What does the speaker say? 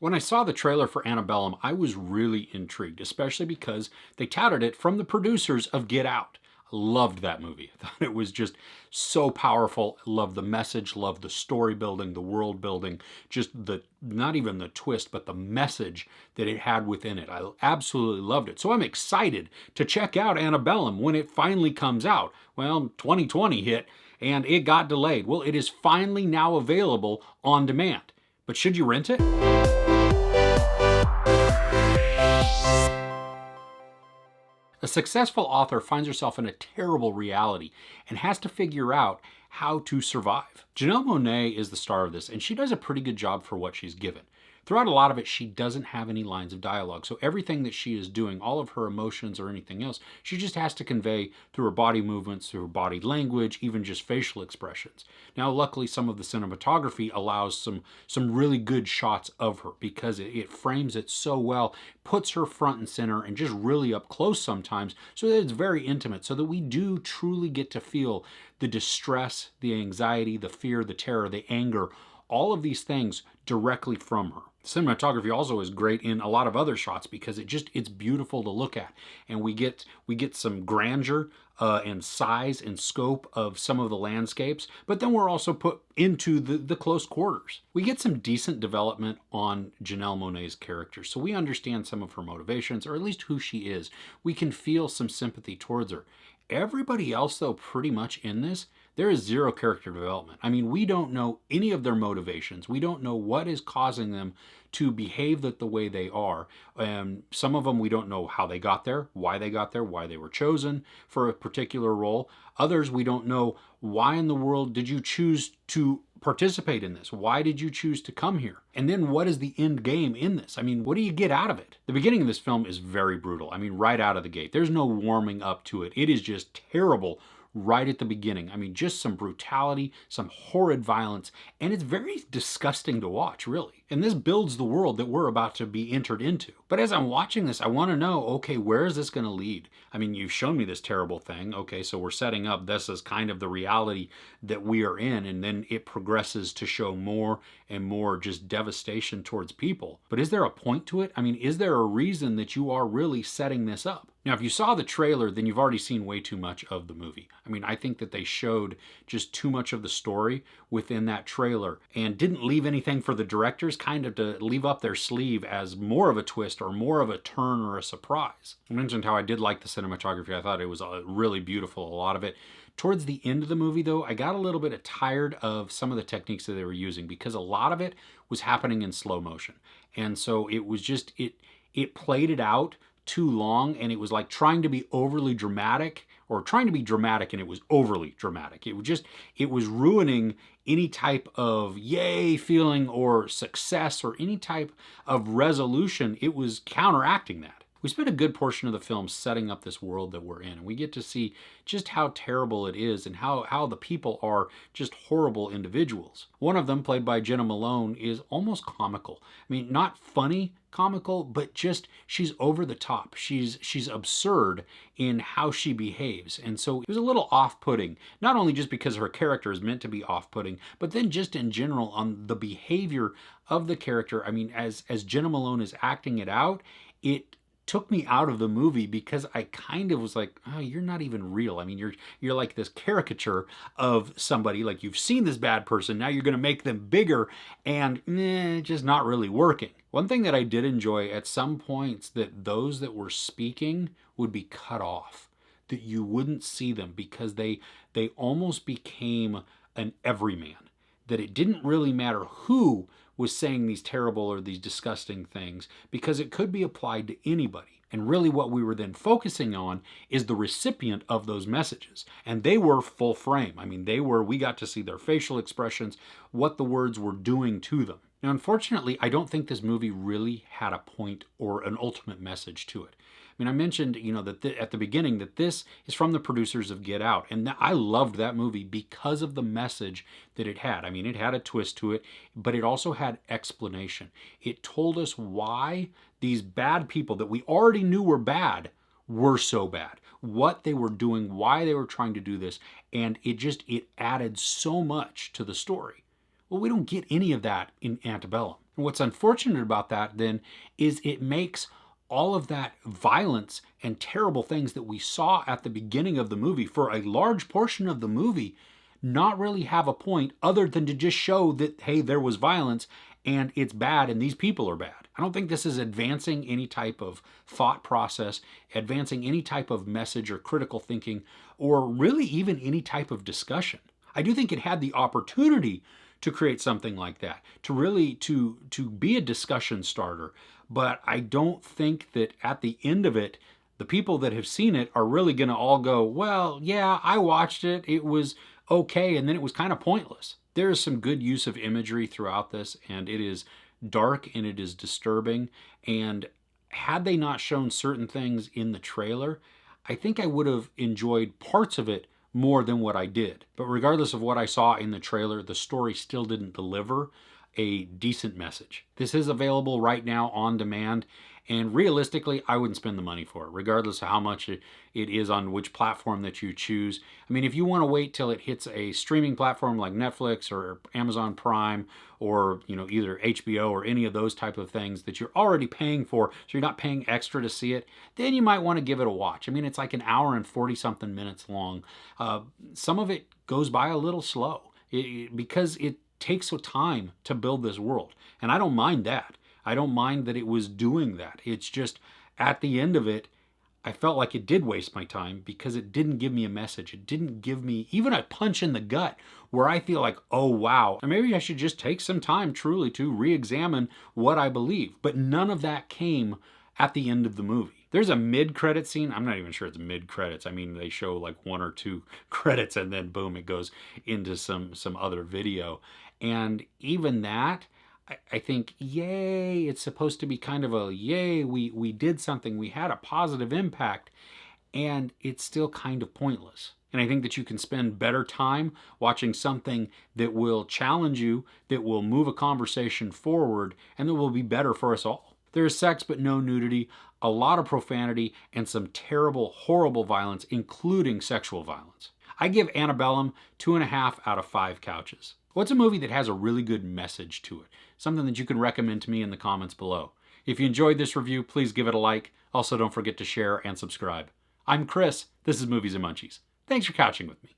When I saw the trailer for Antebellum, I was really intrigued, especially because they touted it from the producers of Get Out. I loved that movie. I thought it was just so powerful. Loved the message, loved the story building, the world building, just not even the twist, but the message that it had within it. I absolutely loved it. So I'm excited to check out Antebellum when it finally comes out. Well, 2020 hit and it got delayed. Well, it is finally now available on demand. But should you rent it? A successful author finds herself in a terrible reality and has to figure out how to survive. Janelle Monae is the star of this, and she does a pretty good job for what she's given. Throughout a lot of it, she doesn't have any lines of dialogue, so everything that she is doing, all of her emotions or anything else, she just has to convey through her body movements, through her body language, even just facial expressions. Now, luckily, some of the cinematography allows some really good shots of her because it frames it so well, puts her front and center and just really up close sometimes so that it's very intimate, so that we do truly get to feel the distress, the anxiety, the fear, the terror, the anger, all of these things directly from her. Cinematography also is great in a lot of other shots because it's beautiful to look at, and we get some grandeur and size and scope of some of the landscapes, but then we're also put into the close quarters. We get some decent development on Janelle Monae's character, so we understand some of her motivations, or at least who she is. We can feel some sympathy towards her. Everybody else, though, pretty much in this, there is zero character development. I mean, we don't know any of their motivations. We don't know what is causing them to behave the way they are. Some of them, we don't know how they got there, why they were chosen for a particular role. Others, we don't know why in the world did you choose to participate in this? Why did you choose to come here? And then what is the end game in this? I mean, what do you get out of it? The beginning of this film is very brutal. I mean, right out of the gate. There's no warming up to it. It is just terrible right at the beginning. I mean, just some brutality, some horrid violence, and it's very disgusting to watch, really. And this builds the world that we're about to be entered into. But as I'm watching this, I want to know, okay, where is this going to lead? I mean, you've shown me this terrible thing. Okay, so we're setting up this as kind of the reality that we are in, and then it progresses to show more and more just devastation towards people. But is there a point to it? I mean, is there a reason that you are really setting this up? Now, if you saw the trailer, then you've already seen way too much of the movie. I mean, I think that they showed just too much of the story within that trailer and didn't leave anything for the directors kind of to leave up their sleeve as more of a twist or more of a turn or a surprise. I mentioned how I did like the cinematography. I thought it was really beautiful, a lot of it. Towards the end of the movie, though, I got a little bit tired of some of the techniques that they were using because a lot of it was happening in slow motion. And so it was just, it played it out too long, and it was like trying to be overly dramatic, or trying to be dramatic and it was overly dramatic. It was ruining any type of yay feeling or success or any type of resolution. It was counteracting that. We spent a good portion of the film setting up this world that we're in, and we get to see just how terrible it is and how the people are just horrible individuals. One of them, played by Janelle Monae, is almost comical. I mean, not funny comical, but just she's over the top. She's absurd in how she behaves, and so it was a little off-putting, not only just because her character is meant to be off-putting, but then just in general on the behavior of the character. I mean, as Janelle Monae is acting it out, it took me out of the movie because I kind of was like, oh, you're not even real. I mean, you're like this caricature of somebody, like you've seen this bad person, now you're going to make them bigger, and just not really working. One thing that I did enjoy at some points, that those that were speaking would be cut off, that you wouldn't see them because they almost became an everyman, that it didn't really matter who was saying these terrible or these disgusting things because it could be applied to anybody. And really what we were then focusing on is the recipient of those messages. And they were full frame. I mean, we got to see their facial expressions, what the words were doing to them. Now, unfortunately, I don't think this movie really had a point or an ultimate message to it. I mean, I mentioned, that at the beginning that this is from the producers of Get Out, and I loved that movie because of the message that it had. I mean, it had a twist to it, but it also had explanation. It told us why these bad people that we already knew were bad so bad, what they were doing, why they were trying to do this, and it added so much to the story. Well, we don't get any of that in Antebellum. And what's unfortunate about that then is it makes all of that violence and terrible things that we saw at the beginning of the movie for a large portion of the movie not really have a point other than to just show that, hey, there was violence and it's bad and these people are bad. I don't think this is advancing any type of thought process, advancing any type of message or critical thinking, or really even any type of discussion. I do think it had the opportunity to create something like that, to really to be a discussion starter. But I don't think that at the end of it, the people that have seen it are really going to all go, well, yeah, I watched it. It was okay. And then it was kind of pointless. There is some good use of imagery throughout this, and it is dark and it is disturbing. And had they not shown certain things in the trailer, I think I would have enjoyed parts of it more than what I did. But regardless of what I saw in the trailer, the story still didn't deliver a decent message. This is available right now on demand, and realistically, I wouldn't spend the money for it, regardless of how much it is on which platform that you choose. I mean, if you want to wait till it hits a streaming platform like Netflix or Amazon Prime or, either HBO or any of those type of things that you're already paying for, so you're not paying extra to see it, then you might want to give it a watch. I mean, it's like an hour and 40-something minutes long. Some of it goes by a little slow because it takes time to build this world. And I don't mind that. I don't mind that it was doing that. It's just at the end of it, I felt like it did waste my time because it didn't give me a message. It didn't give me even a punch in the gut where I feel like, oh, wow. And maybe I should just take some time truly to re-examine what I believe. But none of that came at the end of the movie. There's a mid-credit scene. I'm not even sure it's mid-credits. I mean, they show like 1 or 2 credits and then boom, it goes into some other video. And even that, I think, yay, it's supposed to be kind of a, yay, we did something, we had a positive impact, and it's still kind of pointless. And I think that you can spend better time watching something that will challenge you, that will move a conversation forward, and that will be better for us all. There is sex but no nudity, a lot of profanity, and some terrible, horrible violence, including sexual violence. I give Antebellum 2.5 out of 5 couches. What's a movie that has a really good message to it? Something that you can recommend to me in the comments below. If you enjoyed this review, please give it a like. Also, don't forget to share and subscribe. I'm Chris. This is Movies and Munchies. Thanks for couching with me.